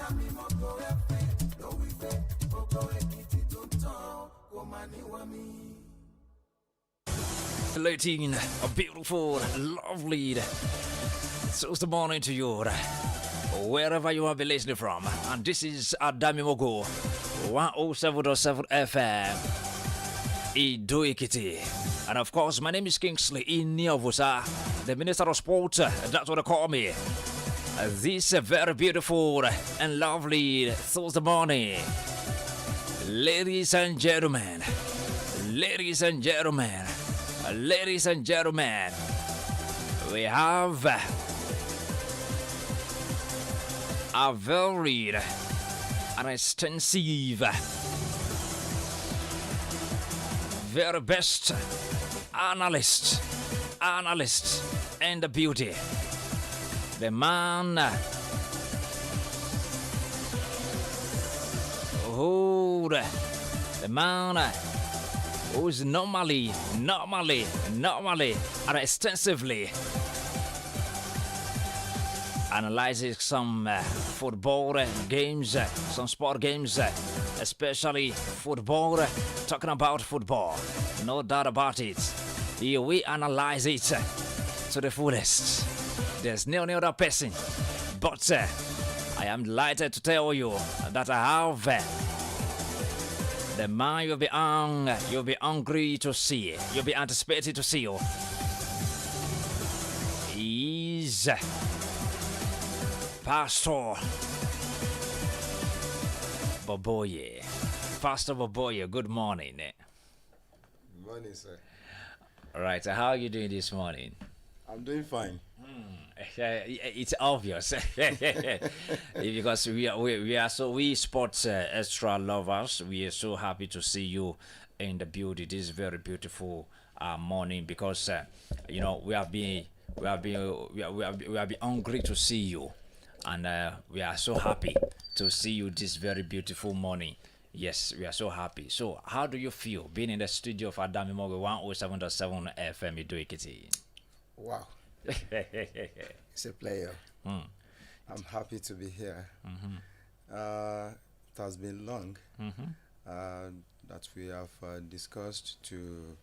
Adamimogo FM, no we way, Ogo Ekiti to talk, Womani Wami. Relating a beautiful, lovely Tuesday morning to you, wherever you have been listening from. And this is Adamimogo 107.7 FM, Idoikiti. And of course, my name is Kingsley Iniovosa, the Minister of Sport. That's what they call me. This very beautiful and lovely Thursday morning. Ladies and gentlemen, ladies and gentlemen, ladies and gentlemen, we have a varied and extensive, very best analyst and the beauty. The man who's normally and extensively analyzes some football games, some sport games, especially football, talking about football. No doubt about it. Here we analyze it to the fullest. There's no other person, but I am delighted to tell you that I have the man you'll be hungry to see, you'll be anticipated to see. He's Pastor Boboye. Pastor Boboye, good morning. Good morning, sir. All right, so how are you doing this morning? I'm doing fine. It's obvious because we sports extra lovers. We are so happy to see you in the building this very beautiful morning because we have been hungry to see you, and we are so happy to see you this very beautiful morning. Yes, we are so happy. So, how do you feel being in the studio of Adamimogo 107.7 FM Idoikiti? Wow. It's a player. I'm happy to be here. It has been long that we have discussed to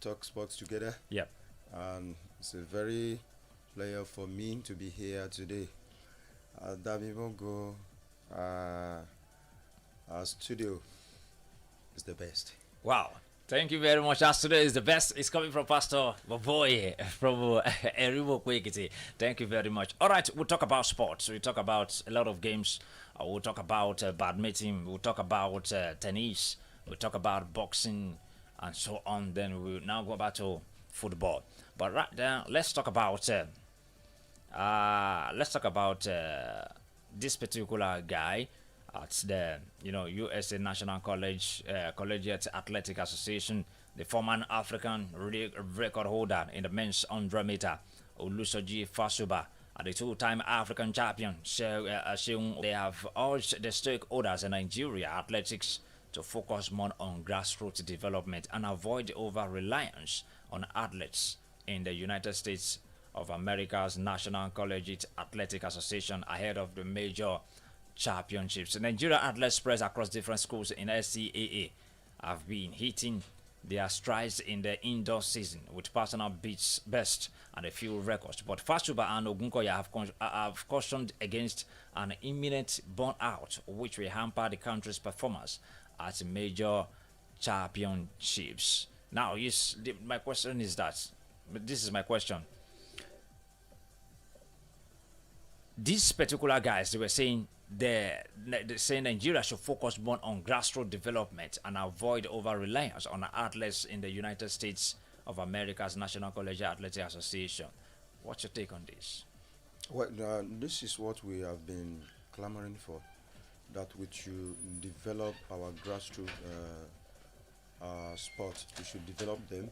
talk sports together. Yep. And it's a very player for me to be here today. Adamimogo our studio is the best. Wow. Thank you very much. As today is the best. It's coming from Pastor Boboye from Erivo Kwekiti. Thank you very much. All right, we'll talk about sports. We'll talk about a lot of games. We'll talk about badminton. We'll talk about tennis. We'll talk about boxing and so on. Then we'll now go back to football. But right now, let's talk about this particular guy at the USA National Collegiate Athletic Association, the former African record holder in the men's 100 meter, Olusoji Fasuba, and the two-time African champion. So they have urged the stakeholders in Nigeria athletics to focus more on grassroots development and avoid over-reliance on athletes in the United States of America's National Collegiate Athletic Association ahead of the major championships. Nigeria athletes spread across different schools in SCAA have been hitting their strides in the indoor season with personal best and a few records. But Fasuba and Ogunkoya have cautioned against an imminent burnout, which will hamper the country's performance at major championships. Now, my question is that, this is my question. These particular guys, they were saying they're saying Nigeria should focus more on grassroots development and avoid over-reliance on athletes in the United States of America's National Collegiate Athletic Association. What's your take on this? Well, this is what we have been clamoring for, that we should develop our grassroots sports. We should develop them.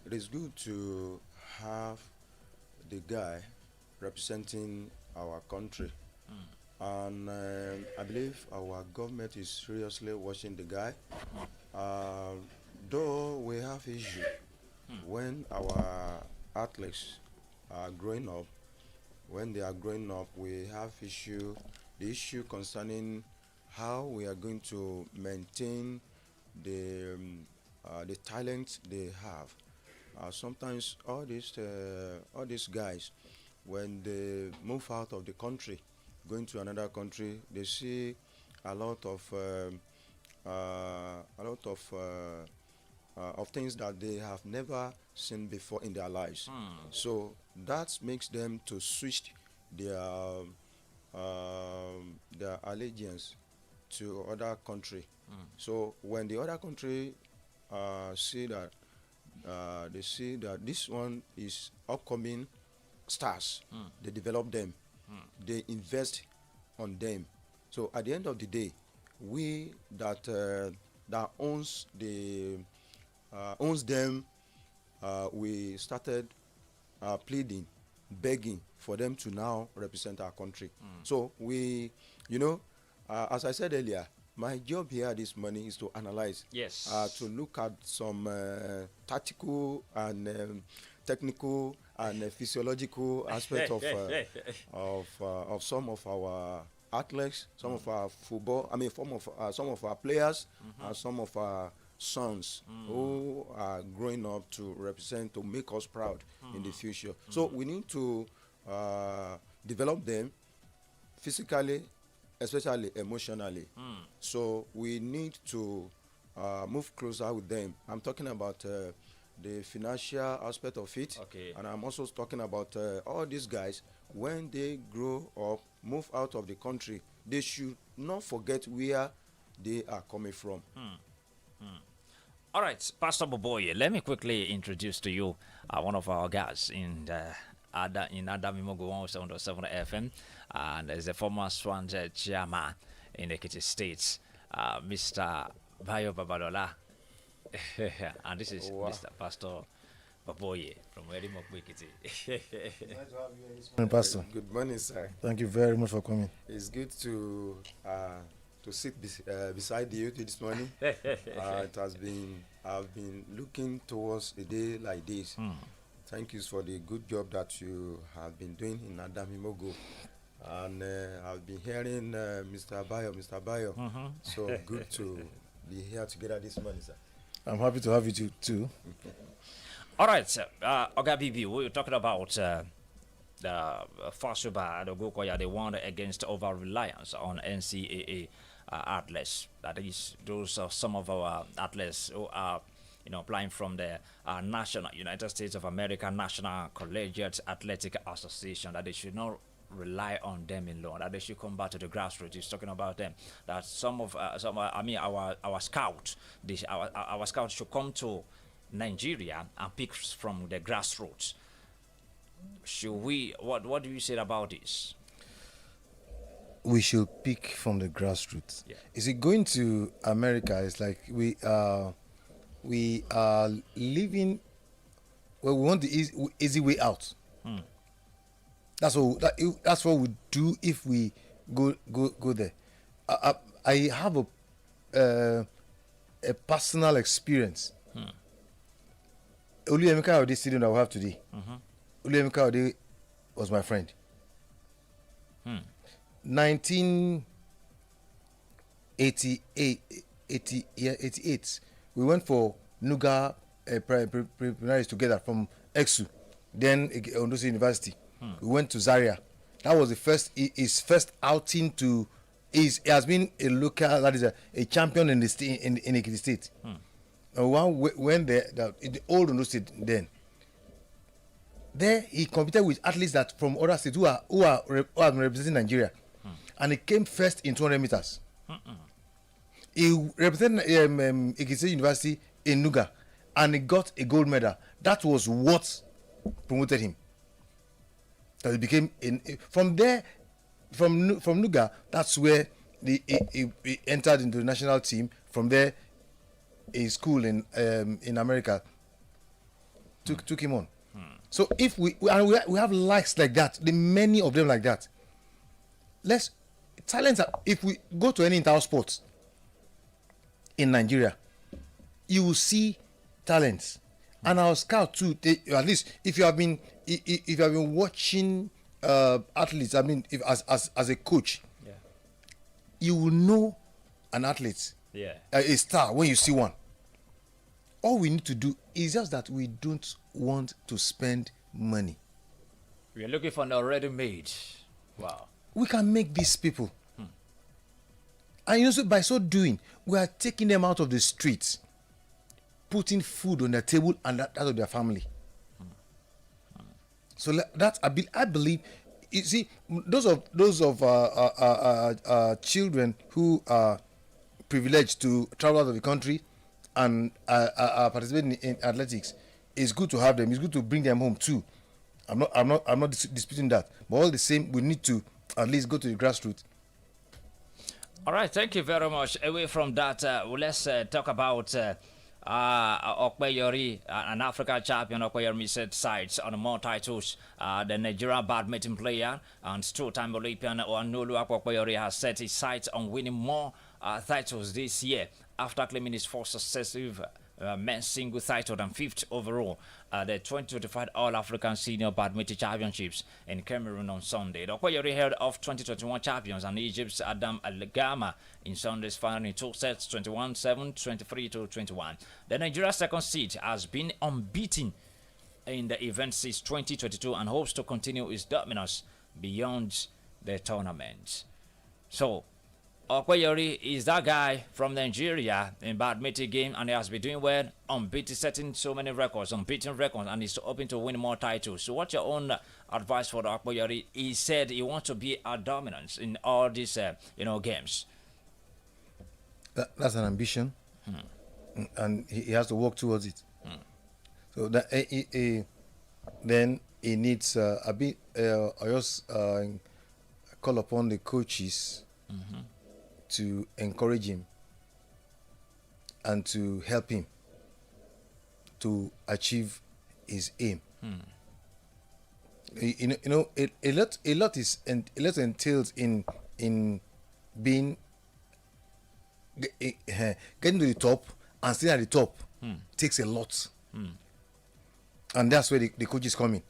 It is good to have the guy representing our country. And I believe our government is seriously watching the guy. Though we have issue when our athletes are growing up, when they are growing up, we have the issue concerning how we are going to maintain the talent they have. Sometimes all these guys, when they move out of the country, going to another country, they see a lot of things that they have never seen before in their lives. So that makes them to switch their their allegiance to other country. So when the other country see that they see that this one is upcoming stars, they develop them, they invest on them. So at the end of the day, we that owns them, we started pleading, begging for them to now represent our country. So we, you know, as I said earlier, my job here this morning is to analyze, Yes. to look at some tactical and technical and physiological aspect of some of our athletes, some of our football. I mean, some of our players, and some of our sons who are growing up to represent, to make us proud in the future. So we need to develop them physically, especially emotionally. So we need to move closer with them. I'm talking about the financial aspect of it, Okay. and I'm also talking about all these guys. When they grow up, move out of the country, they should not forget where they are coming from. All right, Pastor Boboye, let me quickly introduce to you one of our guys in Adamimogo 107.7 FM, and as a former Swans chairman in Ekiti State, Mr. Bayo Babalola. And this is Wow. Mr. Pastor Boboye from Edimokbo Ekiti. Morning, Pastor. Good morning, sir. Thank you very much for coming. It's good to sit beside you this morning. I've been looking towards a day like this. Thank you for the good job that you have been doing in Adamimogo. And I've been hearing Mr. Bayo. So good to be here together this morning, sir. I'm happy to have you too. All right, Oga BB, we were talking about the Fasuba and Ogokoya, they won against over reliance on NCAA athletes. That is, those are some of our athletes who are, applying from the national United States of America National Collegiate Athletic Association. That they should not rely on them alone. That they should come back to the grassroots. He's talking about them. That our scouts, our scouts should come to Nigeria and pick from the grassroots. Should we? What do you say about this? We should pick from the grassroots. Yeah. Is it going to America? It's like we are living. Well, we want the easy way out. That's what we do if we go there. I have a personal experience. Oluyemika Ode student that we have today. Oluyemika Ode was my friend. 1988, we went for Nuga preliminaries together from EXU, then Ondo State University. We went to Zaria. That was his first outing to. He has been a local, that is a champion in the state, in Ekiti State. When the old Ondo State then. There he competed with athletes that from other states who are representing Nigeria, and he came first in 200 meters. He represented Ekiti State University in Nuga, and he got a gold medal. That was what promoted him. That he became from there, from Nuga. That's where he entered into the national team. From there, a school in America took him on. So if we have likes like that, the many of them like that. Talents. If we go to any inter sports in Nigeria, you will see talents, and our scout too. At least if you have been watching athletes, I mean, if as a coach, Yeah. you will know an athlete, Yeah. a star, when you see one. All we need to do is just that we don't want to spend money. We are looking for an already made. Wow. We can make these people. And you know, so by so doing, we are taking them out of the streets, putting food on their table and that of their family. So that I believe, you see, those of children who are privileged to travel out of the country and are participating in athletics, it's good to have them. It's good to bring them home too. I'm not disputing that. But all the same, we need to at least go to the grassroots. All right, thank you very much. Away from that, let's talk about Okpeyori, an African champion. Okpeyori set sights on more titles. The Nigerian badminton player and two-time Olympian Onolu Okpeyori has set his sights on winning more titles this year after claiming his first successive men's single title and fifth overall at the 2025 All-African Senior Badminton Championships in Cameroon on Sunday. The Okoyori held off 2021 champions and Egypt's Adam Al-Gama in Sunday's final in two sets, 21-7, 23-21. The Nigeria second seed has been unbeaten in the event since 2022 and hopes to continue its dominance beyond the tournament. So, Okoyori is that guy from Nigeria in badminton game, and he has been doing well, unbeaten, setting so many records, unbeaten records, and he's hoping to win more titles. So what's your own advice for Okoyori? He said he wants to be a dominance in all these games. That's an ambition, and he has to work towards it. So that then he needs a bit. I just call upon the coaches to encourage him and to help him to achieve his aim. A lot entails in being getting to the top and staying at the top takes a lot, and that's where the coaches come in.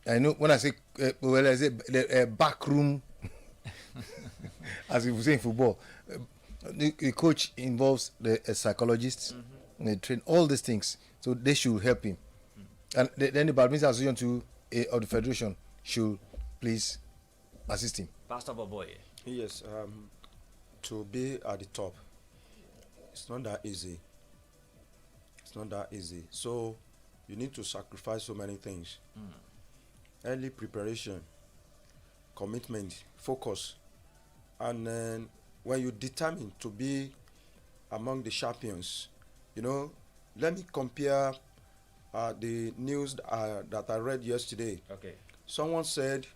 I know when I say back room. As we say in football, the coach involves the psychologist, they train all these things, so they should help him. And then the badminton association of the federation should please assist him. Pastor Boboye. Yes, to be at the top, it's not that easy. It's not that easy. So you need to sacrifice so many things. Early preparation, commitment, focus. And then when you determine to be among the champions, let me compare the news that I read yesterday. Okay. Someone said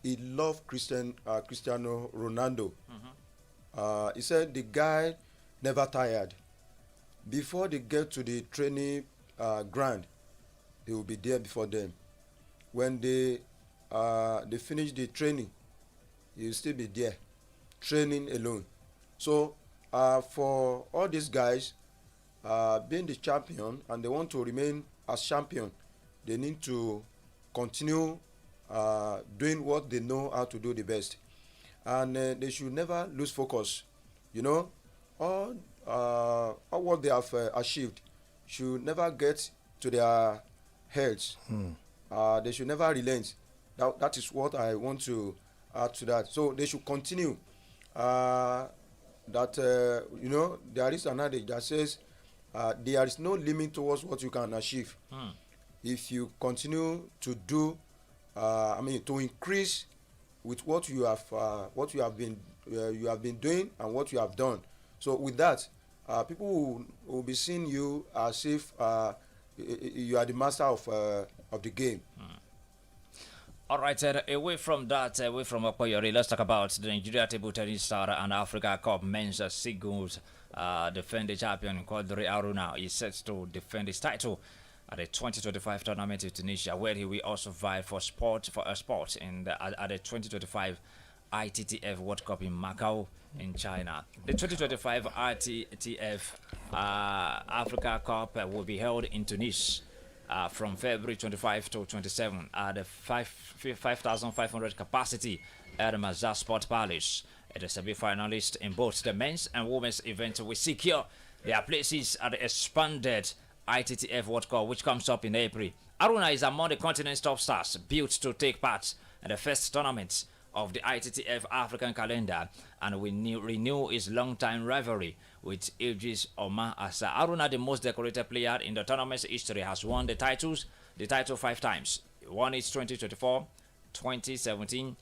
he loved Cristiano Ronaldo. He said the guy never tired. Before they get to the training ground, he will be there before them. When they finish the training, he will still be there, training alone. So for all these guys being the champion and they want to remain as champion, they need to continue doing what they know how to do the best, and they should never lose focus. All what they have achieved should never get to their heads. They should never relent. That is what I want to add to that. So they should continue. There is an adage that says there is no limit towards what you can achieve. If you continue to do, to increase with what you have been doing and what you have done. So with that, people will be seeing you as if you are the master of the game. All right, away from Okoyori, let's talk about the Nigeria table tennis star and Africa Cup men's singles defending champion Quadri Aruna is set to defend his title at the 2025 tournament in Tunisia, where he will also vie for a spot at the 2025 ITTF World Cup in Macau in China. The 2025 ITTF Africa Cup will be held in Tunis from February 25 to 27 at the 5,500 capacity at the Mazar Sport Palace. The semi-finalists in both the men's and women's events will secure their places at the expanded ITTF World Cup, which comes up in April. Aruna is among the continent's top stars built to take part in the first tournament of the ITTF African calendar, and we renew his long-time rivalry with Idris Omar Asa. Aruna, the most decorated player in the tournament's history, has won the title 5 times. He won it 2024, 2017,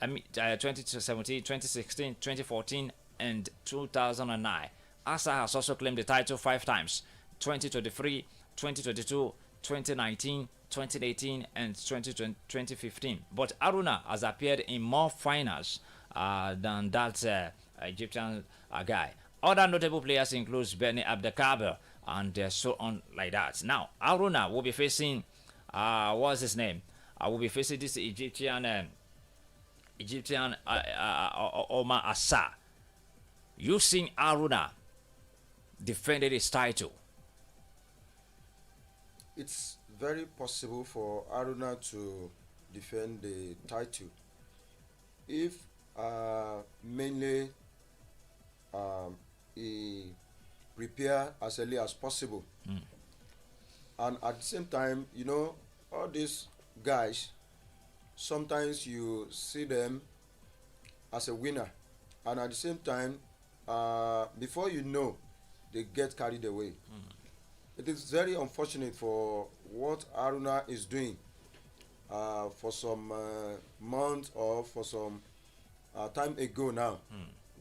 2017, 2016, 2014, and 2009. Asa has also claimed the title 5 times: 2023, 2022, 2019, 2018, and 2015. But Aruna has appeared in more finals than that Egyptian guy. Other notable players include Benny Abdelkader and so on like that. Now, Aruna will be facing, what's his name? Will be facing this Egyptian Omar Asa. You've seen Aruna defended his title. It's very possible for Aruna to defend the title if mainly he prepare as early as possible. And at the same time, you know, all these guys, sometimes you see them as a winner, and at the same time, before you know, they get carried away. It is very unfortunate for what Aruna is doing for some months or for some time ago now.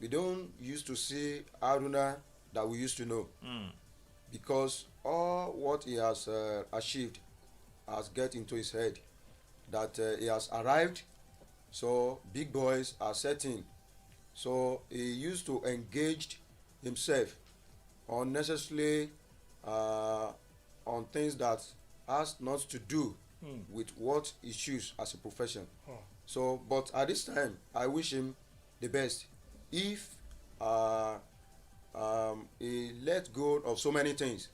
We don't used to see Aruna that we used to know, because all what he has achieved has get into his head, that he has arrived, so big boys are setting. So he used to engage himself unnecessarily on things that has not to do with what he chooses as a profession. So, but at this time, I wish him the best. If he let go of so many things.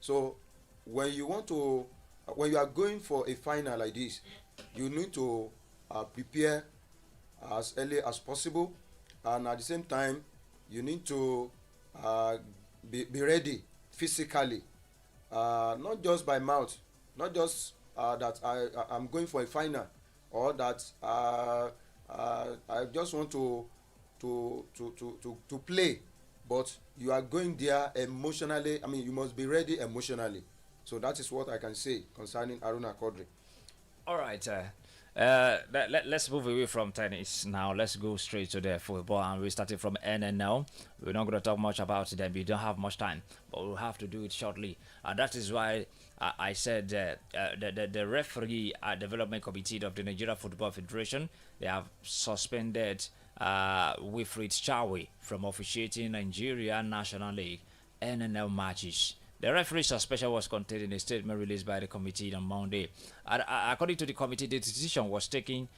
So, when you want to, when you are going for a final like this, you need to prepare as early as possible, and at the same time, you need to be ready physically, not just by mouth, not just that I'm going for a final, or that I just want to play, but you are going there emotionally. I mean, you must be ready emotionally. So that is what I can say concerning Aruna Quadri. All right. Let's move away from tennis now. Let's go straight to the football, and we started from NNL. We're not going to talk much about them. We don't have much time, but we'll have to do it shortly. And that is why I said the referee development committee of the Nigeria Football Federation, they have suspended Wilfried Chawe from officiating Nigeria National League NNL matches. The referee suspension was contained in a statement released by the committee on Monday. According to the committee, the decision was taken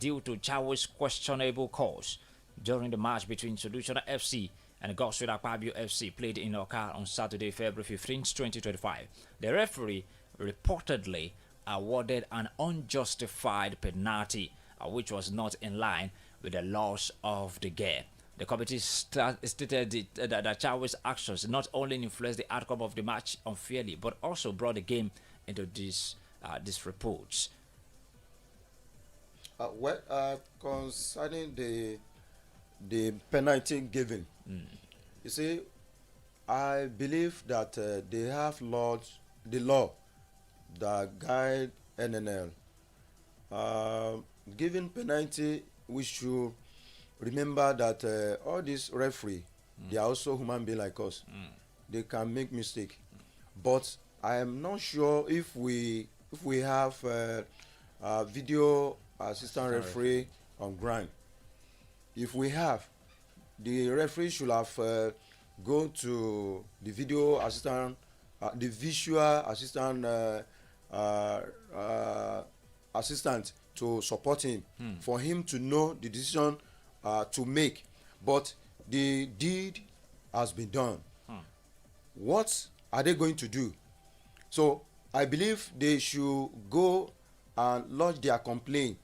due to Chawe's questionable calls during the match between Solution FC and Godswill Akpabio FC played in Oka on Saturday, February 15, 2025. The referee reportedly awarded an unjustified penalty, which was not in line with the laws of the game. The committee stated that Chawe's actions not only influenced the outcome of the match unfairly, but also brought the game into these reports. Concerning the penalty given, you see, I believe that they have the law that guide NNL. Given penalty, we should remember that all these referee, they are also human beings like us. They can make mistake, but I am not sure if we have video assistant referee on ground. If we have, the referee should have gone to the video assistant, the visual assistant assistant to support him, for him to know the decision to make. But the deed has been done. What are they going to do? So I believe they should go and lodge their complaint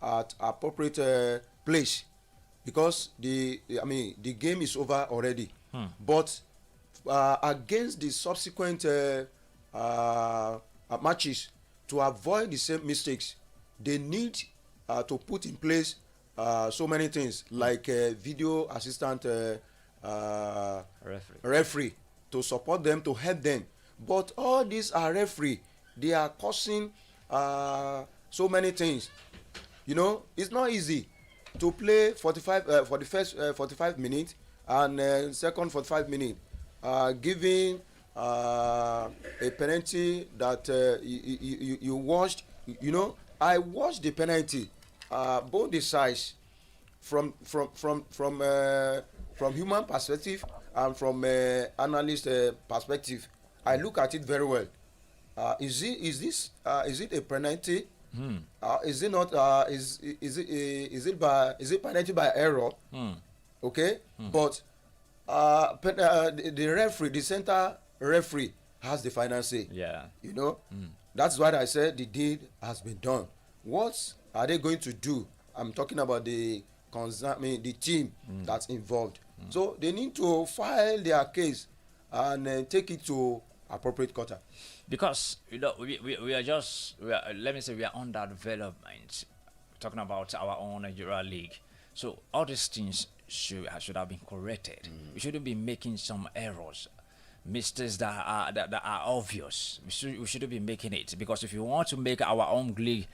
at appropriate place, because the game is over already. But against the subsequent matches, to avoid the same mistakes, they need to put in place so many things like video assistant referee to support them, to help them. But all these are referee, they are causing so many things. You know, it's not easy to play 45 for the first 45 minutes, and second 45 minutes giving a penalty that you watched. You know, I watched the penalty, both the sides, from human perspective and from analyst perspective. I look at it very well. Is it a penalty? Is it not? Is it penalty by error? Okay, but the referee, the center referee, has the final say. Yeah, you know, that's why I said the deed has been done. What are they going to do? I'm talking about the the team that's involved. So they need to file their case and take it to appropriate court. because you know we are just let me say we are under development, talking about our own Nigeria league. So all these things should have been corrected. We shouldn't be making some errors, mistakes that are obvious. We shouldn't be making it, because if you want to make our own league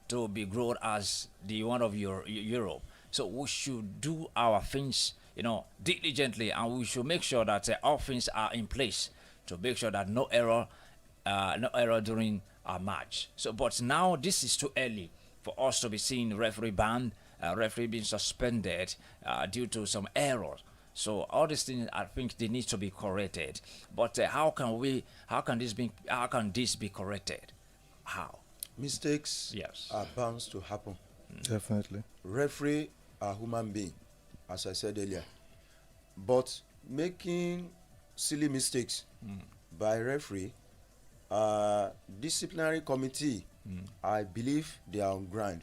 to be grown as the one of Europe, so we should do our things, you know, diligently, and we should make sure that all things are in place to make sure that no error during our match. So, but now this is too early for us to be seeing referee banned, referee being suspended due to some errors. So all these things, I think they need to be corrected. But how can this be corrected? How? Mistakes are bound to happen. Definitely. Referee are human being, as I said earlier. But making silly mistakes by referee, disciplinary committee, I believe they are on ground.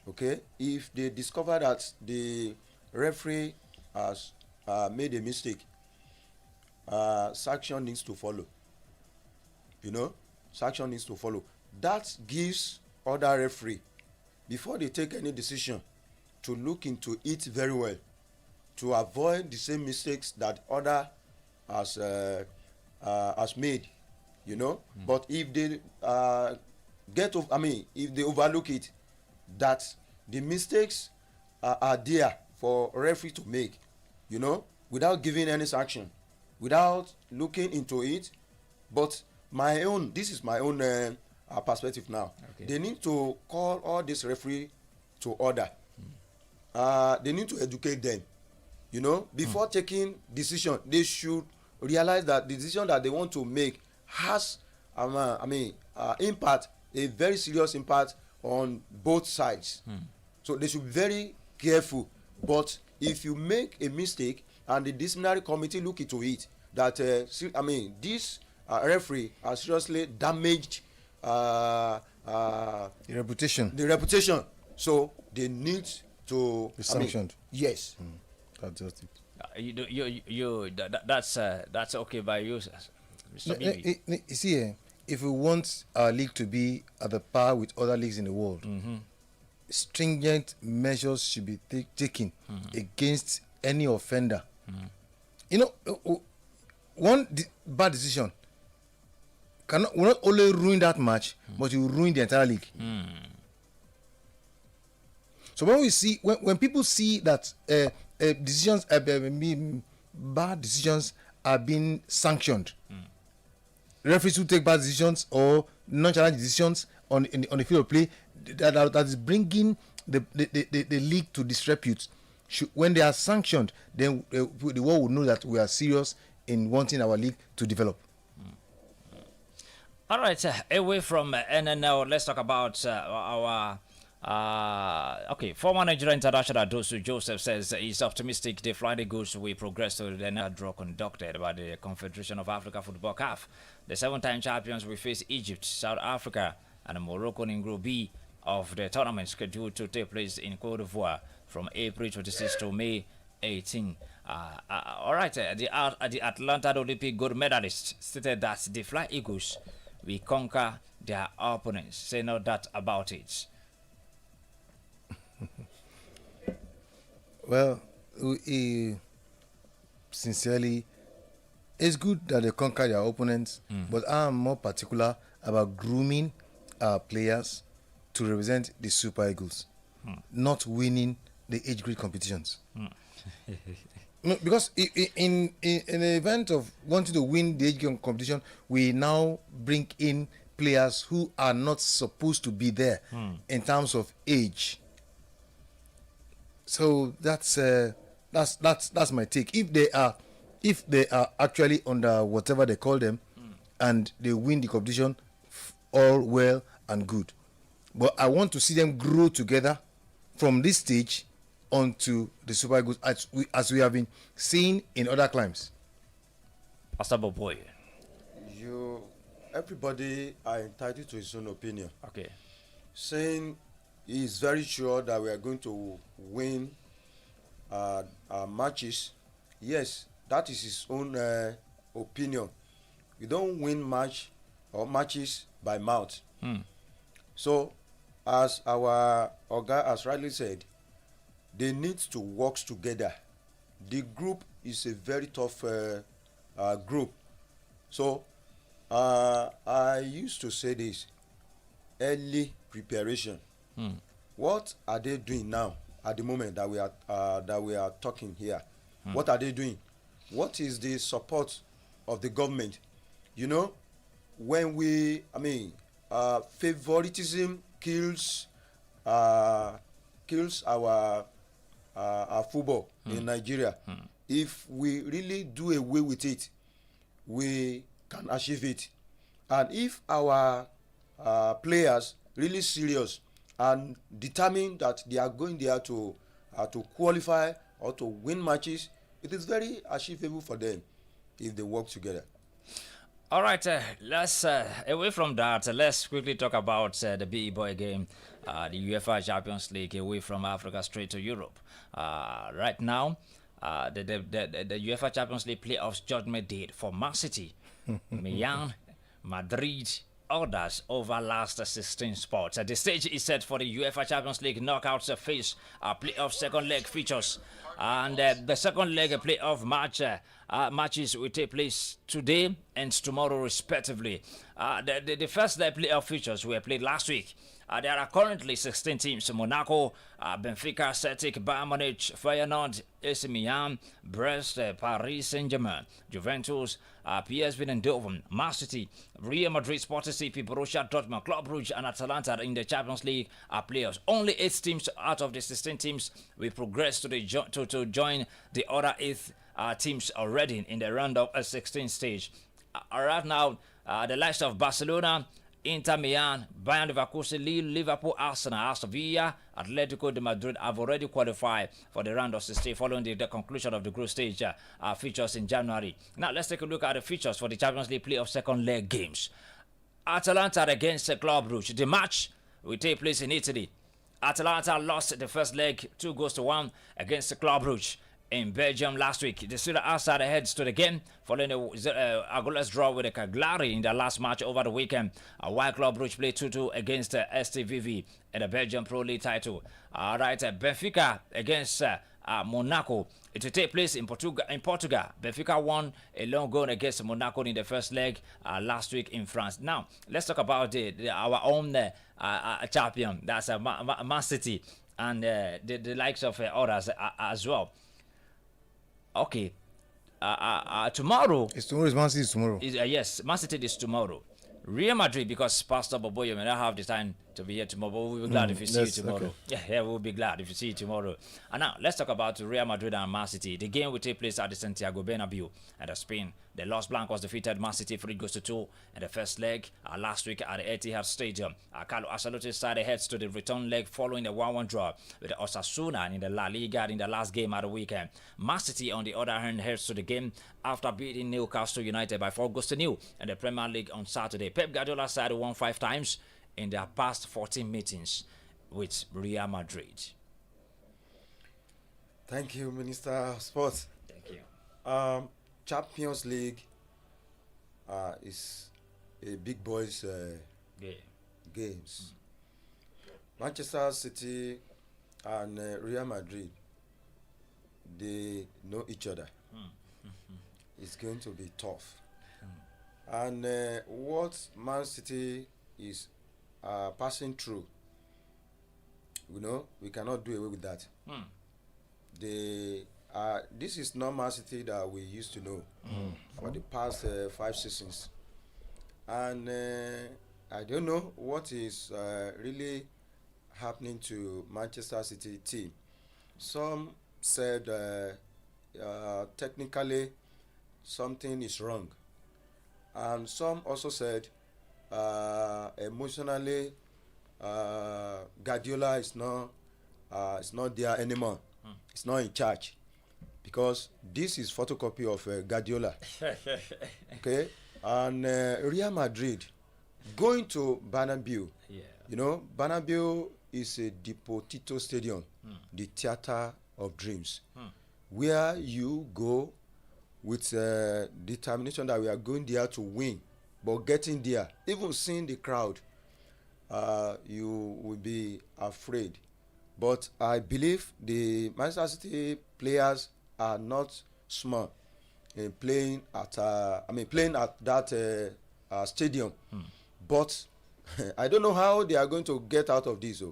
Okay, if they discover that the referee has made a mistake, sanction needs to follow. You know, sanction needs to follow. That gives other referee, before they take any decision, to look into it very well, to avoid the same mistakes that other has made. You know, but if they if they overlook it, that the mistakes are there for referee to make, you know, without giving any sanction, without looking into it. But this is my own perspective now. Okay. They need to call all this referee to order. They need to educate them, you know, before taking decision. They should realize that the decision that they want to make has impact, a very serious impact on both sides. So they should be very careful. But if you make a mistake and the disciplinary committee look into it, that this referee has seriously damaged the reputation, so they need to be sanctioned. Yes. That's just it. That's okay by you, Mr. Bibi. You see, if we want our league to be at the par with other leagues in the world, stringent measures should be taken against any offender. You know, one bad decision will not only ruin that match, but it will ruin the entire league. So when we see, when people see that decisions, bad decisions are being sanctioned, referees who take bad decisions or nonchalant decisions on the field of play, that is bringing the league to disrepute. When they are sanctioned, then the world will know that we are serious in wanting our league to develop. All right, away from NNL, let's talk about our Okay, former Nigerian international Dosu Joseph says he's optimistic the Flying Eagles will progress to the next draw conducted by the Confederation of Africa Football CAF. The 7-time champions will face Egypt, South Africa, and Morocco in Group B of the tournament scheduled to take place in Cote d'Ivoire from April 26 to May 18. All right, the Atlanta Olympic gold medalist stated that the Fly Eagles will conquer their opponents. Say no doubt about it. Well, sincerely, it's good that they conquer their opponents, but I'm more particular about grooming our players to represent the Super Eagles, not winning the age grade competitions. No, because in the event of wanting to win the age grade competition, we now bring in players who are not supposed to be there in terms of age. So that's my take. If they are actually under whatever they call them, and they win the competition, all well and good. But I want to see them grow together from this stage onto the Super Eagles as we have been seeing in other climes. Pastor Boboy. Everybody are entitled to his own opinion. Okay. Saying he is very sure that we are going to win matches. Yes, that is his own opinion. We don't win matches by mouth. So, as our Oga has rightly said, they need to work together. The group is a very tough group. So, I used to say this: early preparation. What are they doing now at the moment that we are talking here? What are they doing? What is the support of the government? You know, when favoritism kills our football in Nigeria. If we really do away with it, we can achieve it. And if our players really serious and determined that they are going there to qualify or to win matches, it is very achievable for them if they work together. All right, let's away from that. Let's quickly talk about the big boy game, the UEFA Champions League, away from Africa straight to Europe. Right now, the UEFA Champions League playoffs judgment date for Man City, Milan, Madrid, others over last 16 spots. The stage is set for the UEFA Champions League knockouts phase playoff second leg features, and the second leg playoff matches will take place today and tomorrow respectively. The first leg playoff features were played last week. There are currently 16 teams: Monaco, Benfica, Celtic, Bayern Munich, Feyenoord, AC Milan, Brest, Paris Saint-Germain, Juventus, PSV Eindhoven, Man City, Real Madrid, Sporting CP, Borussia Dortmund, Club Brugge, and Atalanta in the Champions League playoffs. Only 8 teams out of the 16 teams will progress to join the other 8 teams already in the round of 16 stage. Right now, the likes of Barcelona, Inter Milan, Bayern Leverkusen, Lille, Liverpool, Arsenal, Aston Villa, Atletico de Madrid have already qualified for the round of 16 following the conclusion of the group stage features in January. Now let's take a look at the features for the Champions League playoff second leg games. Atalanta against Club Brugge. The match will take place in Italy. Atalanta lost the first leg 2-1 against Club Brugge in Belgium last week. The Serie A side heads to the game following a goalless draw with the Cagliari in their last match over the weekend. While Club Brugge played 2-2 against STVV in the Belgian Pro League title. All right, Benfica against Monaco. It will take place in Portugal. Benfica won a long goal against Monaco in the first leg last week in France. Now, let's talk about our own champion. That's Man City and the likes of others as well. Okay. Tomorrow. It's tomorrow. Man City is tomorrow. Yes, Man City is tomorrow. Real Madrid, because Pastor Boboyo may not have the time to be here tomorrow. But we'll be glad if you see you yes, tomorrow. okay. Yeah, we'll be glad if you see you tomorrow. And now let's talk about Real Madrid and Man City. The game will take place at the Santiago Bernabeu and Spain. The Los Blancos defeated Man City 3-2 in the first leg last week at the Etihad Stadium. Carlo Ancelotti's side heads to the return leg following the 1-1 draw with Osasuna in the La Liga in the last game at the weekend. Man City, on the other hand, heads to the game after beating Newcastle United by 4-0 in the Premier League on Saturday. Pep Guardiola's side won 5 times in their past 14 meetings with Real Madrid. Thank you, Minister of Sports. Thank you. Champions League is a big boys Yeah. games. Manchester City and Real Madrid, they know each other. It's going to be tough. And what Man City is passing through, we cannot do away with that. This is not Man City that we used to know for the past 5 seasons. And I don't know what is really happening to Manchester City team. Some said technically something is wrong, and some also said emotionally Guardiola is not there anymore. It's not in charge, because this is photocopy of Guardiola. Okay, and Real Madrid going to Bernabeu. Yeah. Bernabeu is a Deportivo Stadium, the theater of dreams, where you go with determination that we are going there to win. But getting there, even seeing the crowd, you will be afraid. But I believe the Manchester City players are not smart in playing at that stadium. But I don't know how they are going to get out of this.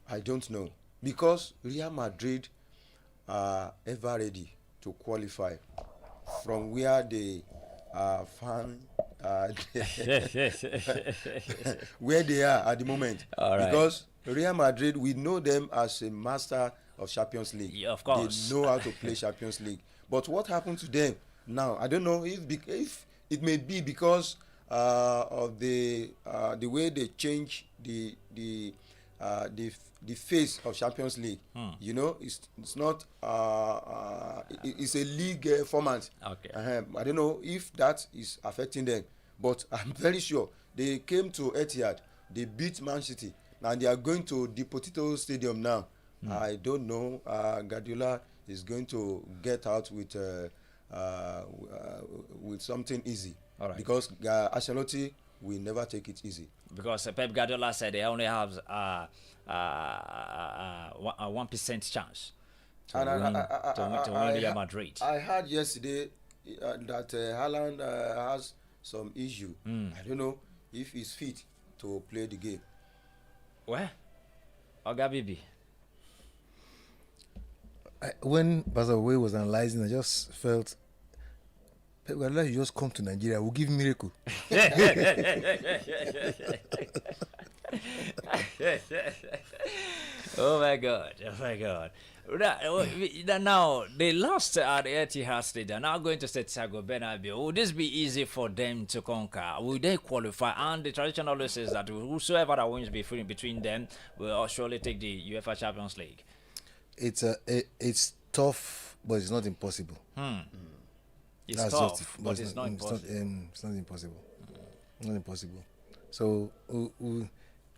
I don't know, because Real Madrid are ever ready to qualify from where they found where they are at the moment. All right. Because Real Madrid, we know them as a master of Champions League. Yeah, of course. They know how to play Champions League. But what happened to them now? I don't know if it may be because of the way they change the face of Champions League. It's not it's a league format. Okay. I don't know if that is affecting them, but I'm very sure they came to Etihad, they beat Man City, and they are going to Deportivo Stadium now. I don't know. Guardiola is going to get out with something easy. All right. Because Ancelotti will never take it easy. Because Pep Guardiola said they only have a 1% chance to win Real Madrid. I heard yesterday that Haaland has some issue. I don't know if he's fit to play the game. Where? Ogabibi. When Bazawe was analyzing, I just felt Pep Guardiola, you just come to Nigeria, we'll give miracle. Oh my God! Now they lost at the Etihad Stadium. Now going to Santiago Bernabeu. Will this be easy for them to conquer? Will they qualify? And the tradition always says that whosoever that wins between them will surely take the UEFA Champions League. It's tough, but it's not impossible. It's That's tough, just but it's not impossible. It's not impossible. Not impossible. So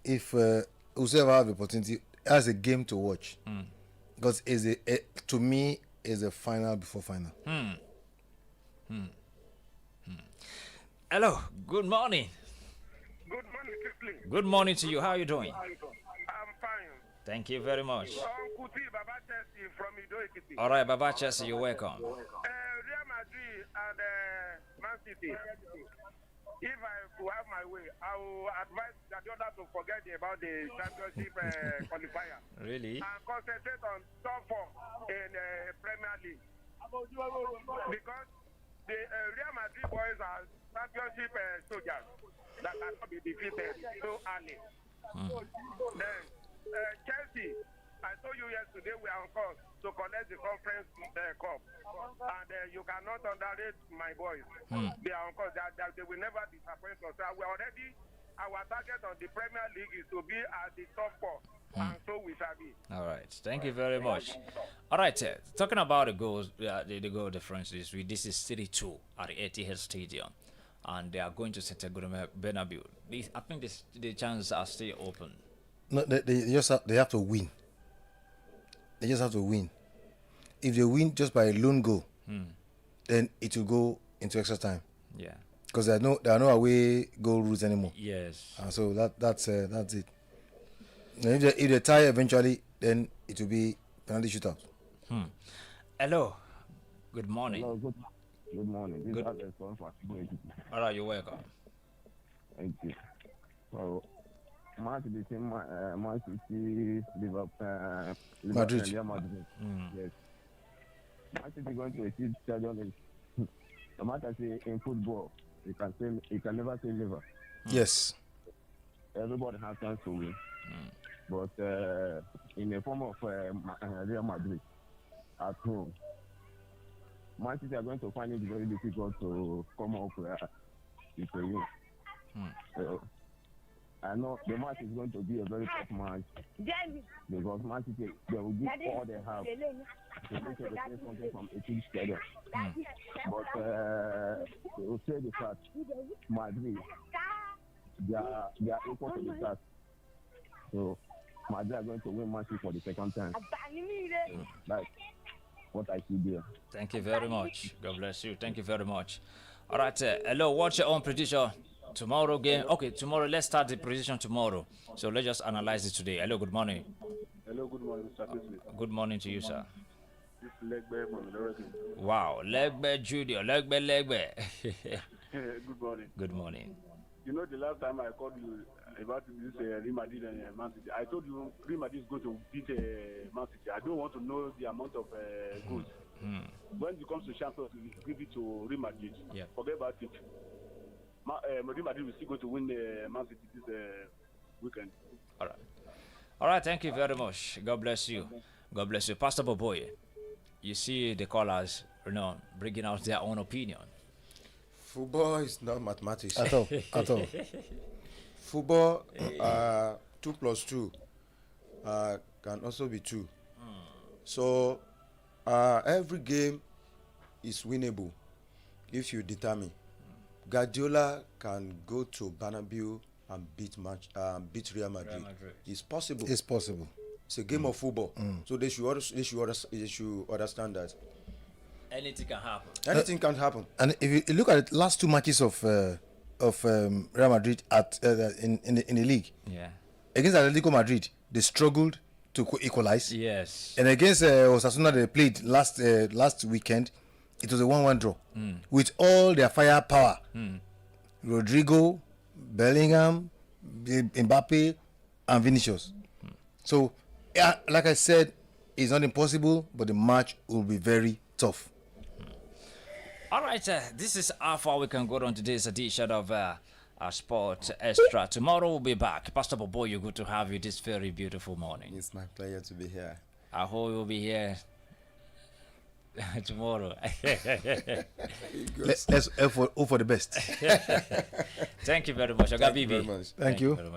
if whoever have the opportunity has a game to watch, because to me is a final before final. Hello. Good morning. Good morning, Kingsley. Good morning to you. How are you doing? I'm fine. Thank you very much. Uncle T, Baba Chelsea from Ido Ekiti. All right, Baba Chelsea, you're welcome. Real Madrid and Man City. If I could have my way, I will advise Guardiola to forget about the championship qualifier. Really? And concentrate on top 4 in Premier League. Because the Real Madrid boys are championship soldiers that cannot be defeated so early. Then Chelsea, I told you yesterday we are on course to collect the conference cup, and you cannot underrate my boys. They are on course. They will never disappoint us. We already, our target on the Premier League is to be at the top four, and so we shall be. All right. Thank you very much. All right. Talking about the goals, the goal difference this is 3-2 at the Etihad Stadium, and they are going to Santiago Bernabeu. I think the chances are still open. No, they have to win. They just have to win. If they win just by a lone goal, then it will go into extra time. Yeah. Because there are no away goal rules anymore. Yes. So that's it. And if they tie eventually, then it will be penalty shootout. Hello. Good morning. Hello, good morning. This Good. is Alex from Fasibo. All right. You're welcome. Thank you. So, Man City, Man City, Liverpool, Madrid. and Real Madrid. Yes. Man City going to a huge stadium. No matter say in football, you can never say never. Yes. Everybody has chance to win. But in the form of Real Madrid at home, Man City are going to find it very difficult to come up with a win. I know the match is going to be a very tough match because Man City, they will give all they have to make sure they play something from a huge stadium. But to say the fact, Madrid, they are equal to the task. So Madrid are going to win Man City for the second time. Like what I see there. Thank you very much. God bless you. Thank you very much. All right. Hello. What's your own prediction? Tomorrow game. Okay, tomorrow. Let's start the prediction tomorrow. So let's just analyze it today. Hello. Good morning. Hello, good morning, Mr. Kingsley. Good morning to you, sir. This is Legbe from Lorraine. Wow. Legbe Junior. Legbe. Good morning. Good morning. You know, the last time I called you about this Real Madrid and Man City, I told you Real Madrid is going to beat Man City. I don't want to know the amount of goals. When it comes to Champions League, give it to Real Madrid. Yeah. Forget about it. Real Madrid will still going to win Man City this weekend. All right. All right. Thank you very much. God bless you. God bless you. Pastor Boboye, you see the callers, bringing out their own opinion. Football is not mathematics. At all. At all. Football, 2 plus 2 can also be 2. So every game is winnable if you determine. Guardiola can go to Bernabeu and beat Real Madrid. It's possible. It's possible. It's a game of football. So they should understand that. Anything can happen. Anything can happen. And if you look at the last two matches of Real Madrid in the league, Yeah. against Atletico Madrid, they struggled to equalize. Yes. And against Osasuna, they played last weekend. It was a 1-1 draw with all their firepower. Rodrigo, Bellingham, Mbappe, and Vinicius. So, like I said, it's not impossible, but the match will be very tough. All right, this is how far we can go on today's edition of Sport Extra. Tomorrow we'll be back. Pastor Boboyo, good to have you this very beautiful morning. It's my pleasure to be here. I hope you'll be here tomorrow. Let's hope for the best. Thank you very much. Thank you very much. Thank you. Very much.